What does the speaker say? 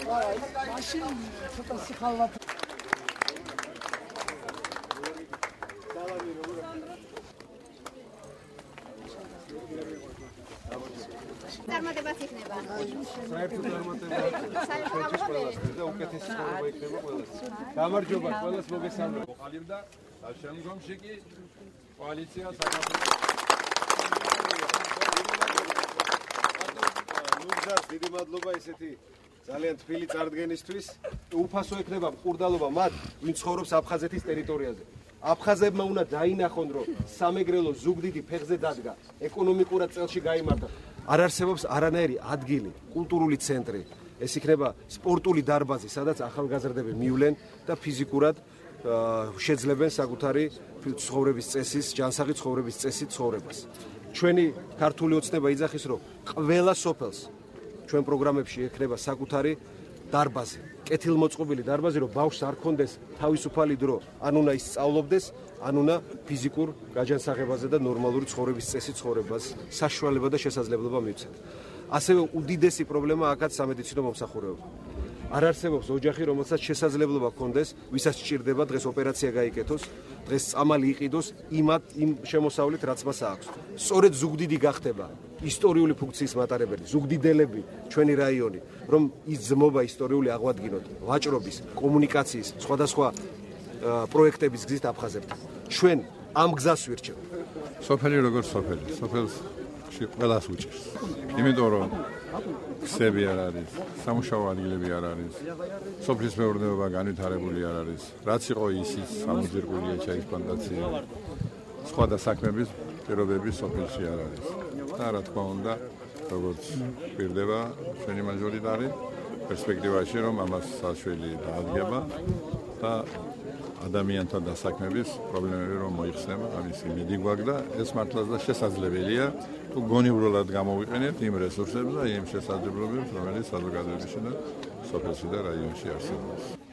მაშინ ცოტა სიხალვა წარმატებაც იქნება. საერთო წარმატება და უკეთესი ცხოვრება იქნება ყველას. გამარჯობა ყველას მოგესალმებით. მოყალიბდა შემდგომში კი კოალიცია საქართველოს. ნუგზას დიდი მადლობა ესეთი ძალიან თბილი წარდგენისთვის. უფასო ექნება მყურდალობა მათ, ვინც ცხოვრობს აფხაზეთის ტერიტორიაზე. აფხაზებმა უნდა დაინახონ, რომ სამეგრელო ზუგდიდი ფეხზე დადგა, ეკონომიკურად წელში გაიმართა. არ არსებობს არანაირი ადგილი, კულტურული ცენტრი. ეს იქნება სპორტული დარბაზი, სადაც ახალგაზრდები მივლენ და ფიზიკურად შეძლებენ საკუთარი ცხოვრების წესის, ჯანსაღი ცხოვრების წესით ცხოვრებას. ჩვენი ქართული ოცნება იძახის, რომ ყველა სოფელს ჩვენ პროგრამებში ექნება საკუთარი დარბაზი, კეთილმოწყობილი დარბაზი, რომ ბავშვს არ ქონდეს თავისუფალი დრო, ან უნდა ის სწავლობდეს, ან უნდა ფიზიკურ გაჯანსაღებაზე და ნორმალური ცხოვრების წესით ცხოვრებას საშუალება და შესაძლებლობა მივცეთ. ასევე უდიდესი პრობლემა აქაც სამედიცინო მომსახურება. არ არსებობს ოჯახი, რომელსაც შესაძლებლობა ჰქონდეს, ვისაც სჭირდება დღეს ოპერაცია გაიკეთოს, დღეს წამალი იყიდოს იმ შემოსავლით, რაც მას აქვს. სწორედ ზუგდიდი გახდება ისტორიული ფუნქციის მატარებელი, ზუგდიდელები, ჩვენი რაიონი, რომ ის ძმობა ისტორიული აღვადგინოთ ვაჭრობის, კომუნიკაციის, სხვადასხვა პროექტების გზით აფხაზებთან. ჩვენ ამ გზას ვირჩევთ. სოფელი როგორც სოფელი, სოფელს ყველას უჭირს. იმიტომ რომ ქსები არ არის, სამუშაო ადგილები არ არის, სოფლის მეურნეობა განვითარებული არ არის. რაც იყო ისიც სამუძირკულია ჩაის პლანტაცია. სხვა საქმების პირობები სოფელში არ არის. და რა თქმა უნდა, როგორც პირდება ჩვენი მაჟორიტარი პერსპექტივაში, რომ ამას საშველი დაადგება და ადამიანთა დასაქმების პრობლემები რომ მოიხსნება, ამის იმედი გვაქვს და ეს მართლაც და შესაძლებელია თუ გონივრულად გამოვიყენებთ იმ რესურსებს და იმ შესაძლებლობებს, რომელიც საზოგადოებაში და სოფელში და რაიონში არსებობს.